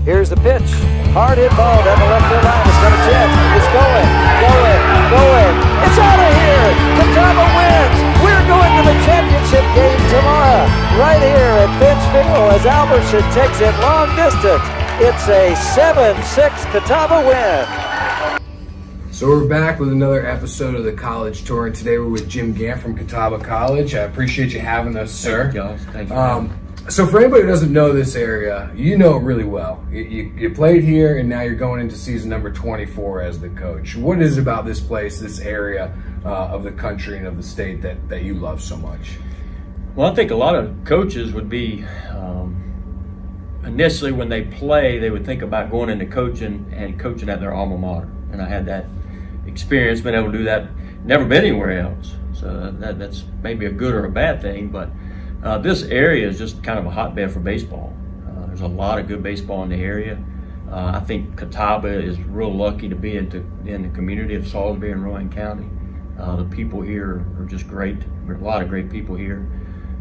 Here's the pitch. Hard hit ball down the left field line. It's got a chance. It's going. It's out of here. CATAWBA wins. We're going to the championship game tomorrow. Right here at Finch Field as Albertson takes it long distance. It's a 7-6 CATAWBA win. So we're back with another episode of the College Tour, and today we're with Jim Gant from CATAWBA College. I appreciate you having us, sir. Thank you. So for anybody who doesn't know this area, you know it really well. You played here, and now you're going into season number 24 as the coach. What is it about this place, this area of the country and of the state that you love so much? Well, I think a lot of coaches would be, initially when they play, they would think about going into coaching and coaching at their alma mater. And I had that experience, been able to do that, never been anywhere else. So that's maybe a good or a bad thing, but this area is just kind of a hotbed for baseball. There's a lot of good baseball in the area. I think CATAWBA is real lucky to be in the community of Salisbury and Rowan County. The people here are just great. There's a lot of great people here.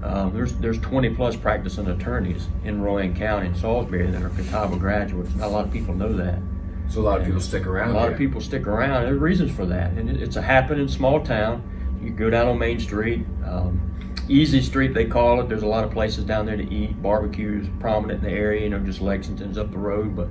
There's 20 plus practicing attorneys in Rowan County and Salisbury that are CATAWBA graduates. Not a lot of people know that. So a lot of people stick around. A lot of people stick around. There's reasons for that, and it's a happening small town. You go down on Main Street. Easy Street, they call it. There's a lot of places down there to eat. Barbecues prominent in the area, you know, just Lexington's up the road, but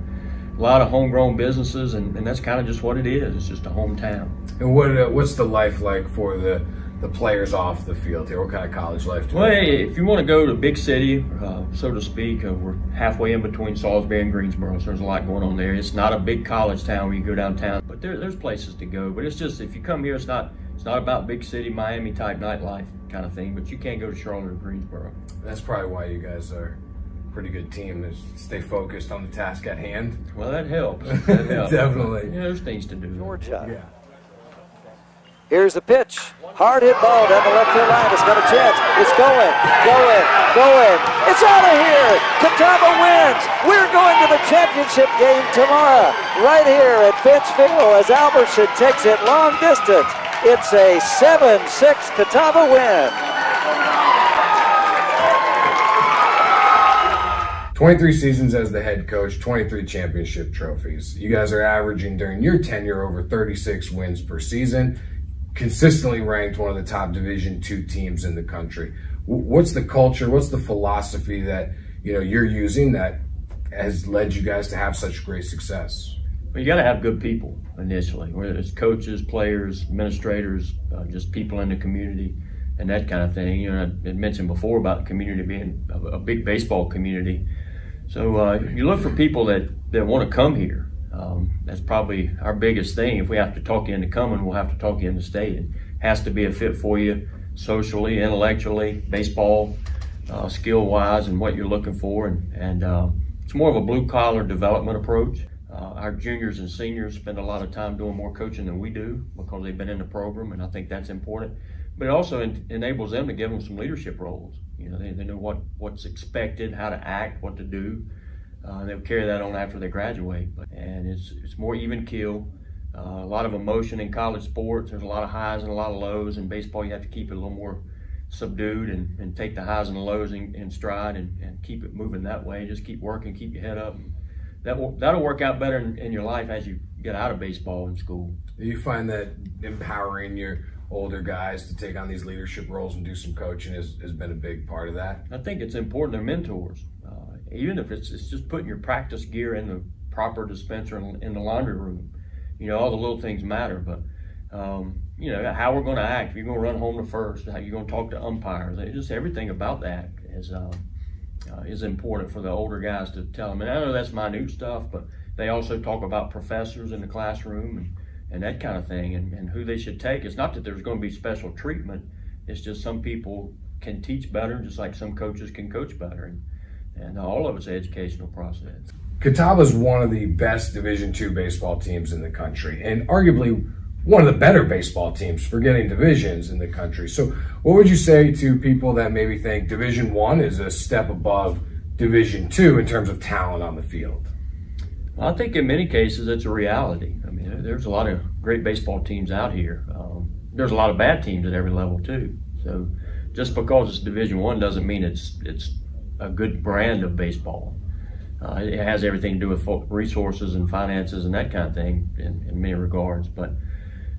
a lot of homegrown businesses, and that's kind of just what it is. It's just a hometown. And what's the life like for the players off the field here? What kind of college life do you Well, have? if you want to go to a big city, so to speak, we're halfway in between Salisbury and Greensboro, so there's a lot going on there. It's not a big college town where you go downtown, but there's places to go. But it's just, if you come here, it's not about big city, Miami type nightlife kind of thing, but you can't go to Charlotte or Greensboro. That's probably why you guys are a pretty good team, is stay focused on the task at hand. Well, that helps. That helps. Definitely. Yeah, there's things to do. Georgia. Yeah. Here's the pitch. Hard hit ball down the left field line. It's got a chance. It's going. It's out of here. CATAWBA wins. We're going to the championship game tomorrow. Right here at Finch Field as Albertson takes it long distance. It's a 7-6 CATAWBA win. 23 seasons as the head coach, 23 championship trophies. You guys are averaging during your tenure over 36 wins per season, consistently ranked one of the top Division II teams in the country. What's the culture, what's the philosophy that you're using that has led you guys to have such great success? Well, you got to have good people initially, whether it's coaches, players, administrators, just people in the community and that kind of thing. You know, I had mentioned before about the community being a big baseball community. So you look for people that want to come here. That's probably our biggest thing. If we have to talk you into coming, we'll have to talk you into staying. It has to be a fit for you socially, intellectually, baseball, skill-wise, and what you're looking for. And it's more of a blue-collar development approach. Our juniors and seniors spend a lot of time doing more coaching than we do because they've been in the program, and I think that's important. But it also enables them to give them some leadership roles. You know, they know what's expected, how to act, what to do. They'll carry that on after they graduate. And it's more even keel. A lot of emotion in college sports. There's a lot of highs and a lot of lows. In baseball, you have to keep it a little more subdued and take the highs and the lows in stride and keep it moving that way. Just keep working, keep your head up. That'll work out better in your life as you get out of baseball and school. Do you find that empowering your older guys to take on these leadership roles and do some coaching has been a big part of that? I think it's important. They're mentors. Even if it's just putting your practice gear in the proper dispenser in the laundry room. You know, all the little things matter, but you know, how we're going to act. If you're going to run home to first, how you're going to talk to umpires. Just everything about that is important for the older guys to tell them. And I know that's minute stuff, but they also talk about professors in the classroom and that kind of thing, and who they should take. It's not that there's going to be special treatment. It's just some people can teach better, just like some coaches can coach better. And all of it's an educational process. CATAWBA is one of the best Division II baseball teams in the country, and arguably one of the better baseball teams for getting divisions in the country. So what would you say to people that maybe think Division I is a step above Division II in terms of talent on the field? Well, I think in many cases it's a reality. I mean, there's a lot of great baseball teams out here. There's a lot of bad teams at every level too. So just because it's Division I doesn't mean it's a good brand of baseball. It has everything to do with resources and finances and that kind of thing in many regards. But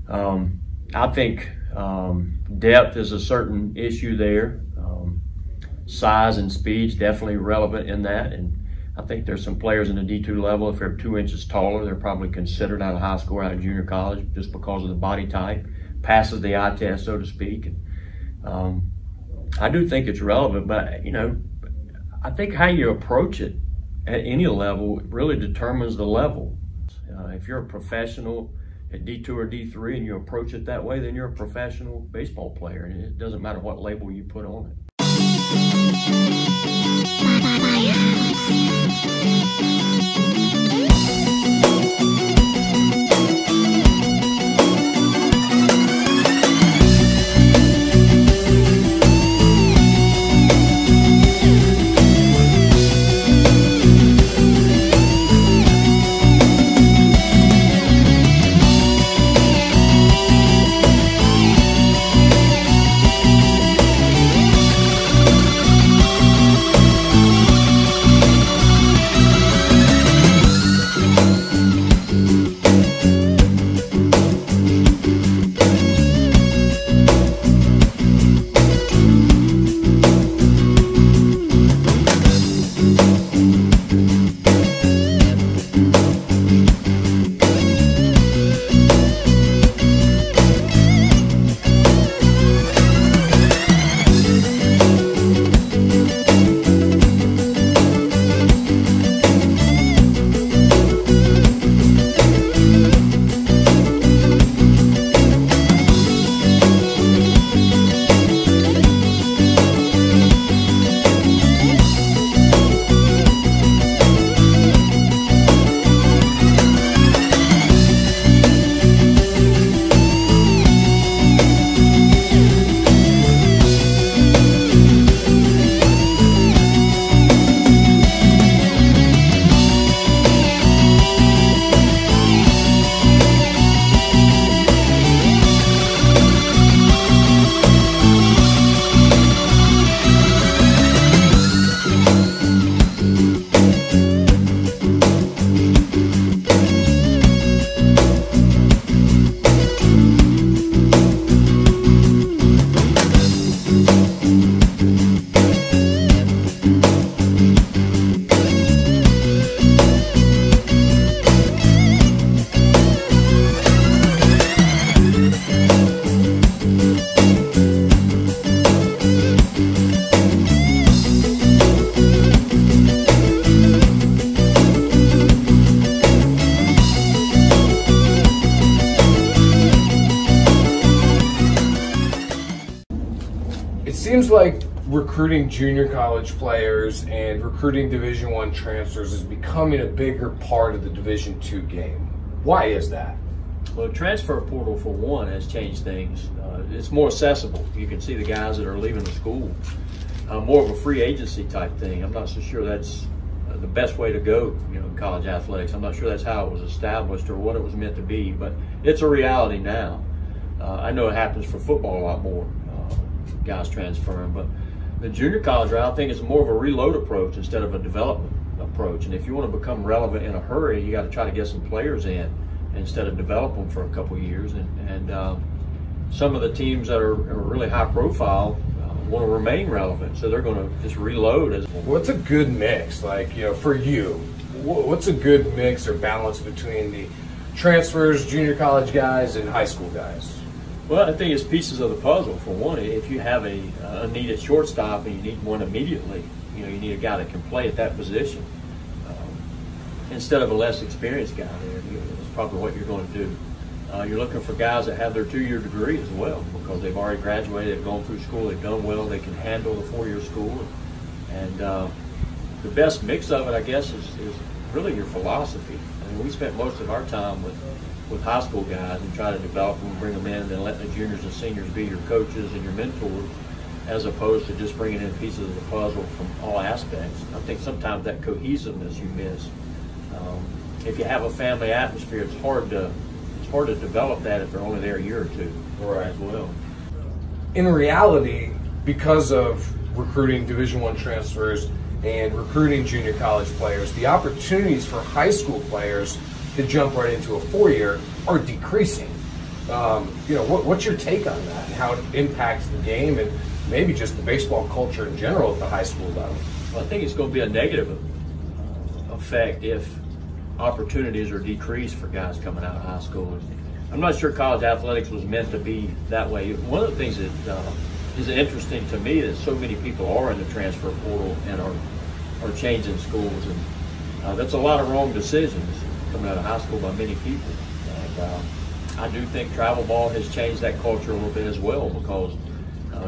I think depth is a certain issue there. Size and speed's definitely relevant in that, and I think there's some players in the D2 level, if they're 2 inches taller, they're probably considered out of high school or out of junior college just because of the body type, passes the eye test, so to speak. And I do think it's relevant, but you know, I think how you approach it at any level really determines the level. If you're a professional at D2 or D3 and you approach it that way, then you're a professional baseball player, and it doesn't matter what label you put on it. It seems like recruiting junior college players and recruiting Division I transfers is becoming a bigger part of the Division II game. Why is that? Well, the transfer portal, for one, has changed things. It's more accessible. You can see the guys that are leaving the school. More of a free agency type thing. I'm not so sure that's the best way to go, you know, in college athletics. I'm not sure that's how it was established or what it was meant to be, but it's a reality now. I know it happens for football a lot more, guys transferring, but the junior college route, I think, is more of a reload approach instead of a development approach. And if you want to become relevant in a hurry, you got to try to get some players in instead of develop them for a couple of years. And some of the teams that are really high profile want to remain relevant, so they're going to just reload. What's a good mix, like, you know, for you? What's a good mix or balance between the transfers, junior college guys, and high school guys? Well, I think it's pieces of the puzzle. For one, if you have a need at shortstop and you need one immediately, you know, you need a guy that can play at that position instead of a less experienced guy there. That's probably what you're going to do. You're looking for guys that have their 2-year degree as well, because they've already graduated, they've gone through school, they've done well, they can handle the 4-year school. And the best mix of it, I guess, is really your philosophy. I mean, we spent most of our time with high school guys and try to develop them and bring them in, and then let the juniors and seniors be your coaches and your mentors, as opposed to just bringing in pieces of the puzzle from all aspects. I think sometimes that cohesiveness you miss. If you have a family atmosphere, it's hard to develop that if they're only there a year or two, right, as well. In reality, because of recruiting Division I transfers and recruiting junior college players, the opportunities for high school players to jump right into a four-year are decreasing. What's your take on that and how it impacts the game and maybe just the baseball culture in general at the high school level? Well, I think it's going to be a negative effect if opportunities are decreased for guys coming out of high school. I'm not sure college athletics was meant to be that way. One of the things that is interesting to me is so many people are in the transfer portal and are changing schools, and that's a lot of wrong decisions coming out of high school by many people. And I do think travel ball has changed that culture a little bit as well, because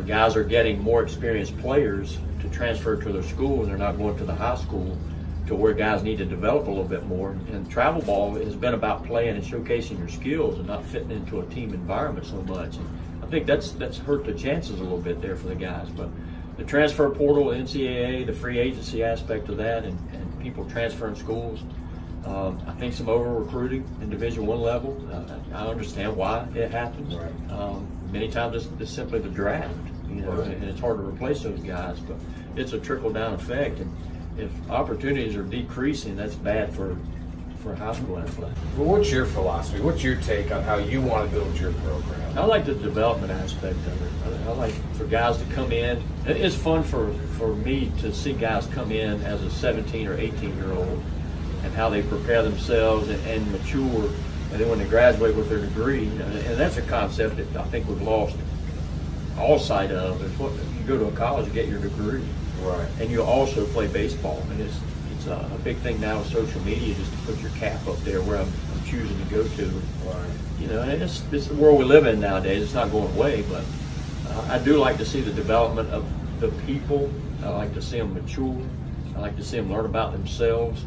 guys are getting more experienced players to transfer to their school, and they're not going to the high school to where guys need to develop a little bit more. And travel ball has been about playing and showcasing your skills and not fitting into a team environment so much. And I think that's hurt the chances a little bit there for the guys. But the transfer portal, NCAA, the free agency aspect of that, and people transferring schools, I think some over recruiting in Division I level. I understand why it happens. Right. Many times it's simply the draft, Right. and it's hard to replace those guys. But it's a trickle down effect, and if opportunities are decreasing, that's bad for high school athletics. Well, what's your philosophy? What's your take on how you want to build your program? I like the development aspect of it. I like for guys to come in. It's fun for me to see guys come in as a 17 or 18-year-old and how they prepare themselves and mature, and then when they graduate with their degree. And that's a concept that I think we've lost all sight of. Is what you go to a college and get your degree, right? And you also play baseball. And it's a big thing now with social media, just to put your cap up there where I'm choosing to go to. Right. And it's the world we live in nowadays. It's not going away, but I do like to see the development of the people. I like to see them mature. I like to see them learn about themselves.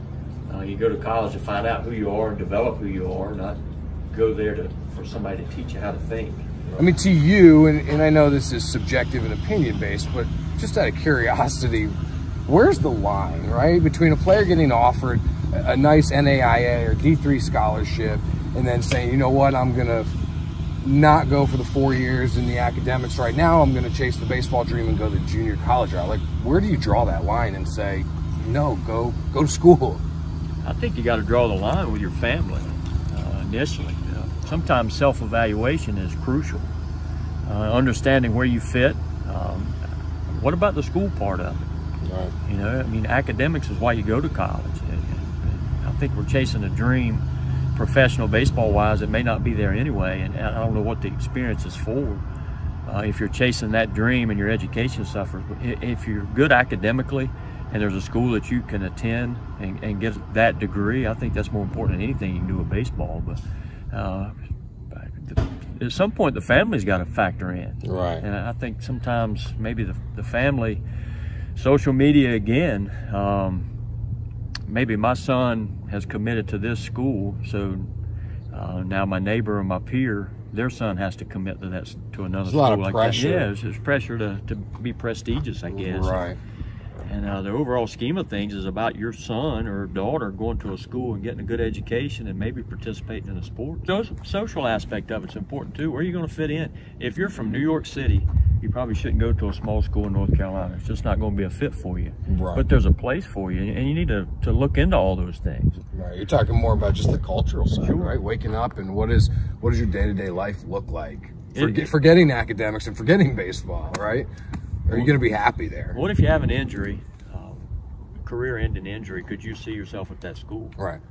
You go to college to find out who you are and develop who you are, not go there for somebody to teach you how to think. I mean, to you, and I know this is subjective and opinion-based, but just out of curiosity, where's the line, right, between a player getting offered a nice NAIA or D3 scholarship and then saying, you know what, I'm going to not go for the 4 years in the academics right now, I'm going to chase the baseball dream and go the junior college route? Like, where do you draw that line and say, no, go to school? I think you got to draw the line with your family initially. Sometimes self-evaluation is crucial. Understanding where you fit. What about the school part of it? Right. I mean, academics is why you go to college. I think we're chasing a dream, professional baseball-wise, it may not be there anyway, and I don't know what the experience is for. If you're chasing that dream and your education suffers, if you're good academically and there's a school that you can attend and get that degree, I think that's more important than anything you can do with baseball. But at some point, the family's got to factor in. Right. And I think sometimes maybe the family, social media again, maybe my son has committed to this school, so now my neighbor or my peer, their son has to commit to another school. There's a lot of like pressure. That. Yeah, there's pressure to be prestigious, I guess. Right. And the overall scheme of things is about your son or daughter going to a school and getting a good education and maybe participating in a sport. So the social aspect of it's important too. Where are you going to fit in? If you're from New York City, you probably shouldn't go to a small school in North Carolina. It's just not going to be a fit for you. Right. But there's a place for you, and you need to look into all those things. Right. You're talking more about just the cultural side, Sure. right? Waking up and what does your day-to-day life look like? Forgetting academics and forgetting baseball, right? Are you going to be happy there? What if you have an injury, career-ending injury? Could you see yourself at that school? Right.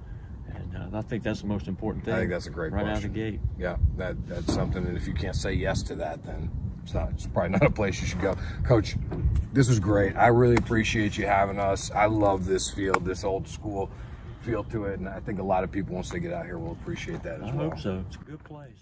And I think that's the most important thing. I think that's a great right question. Out of the gate. Yeah, that's something. And if you can't say yes to that, then it's probably not a place you should go. Coach, this was great. I really appreciate you having us. I love this field, this old school feel to it, and I think a lot of people, once they get out here, will appreciate that as well. I hope so. It's a good place.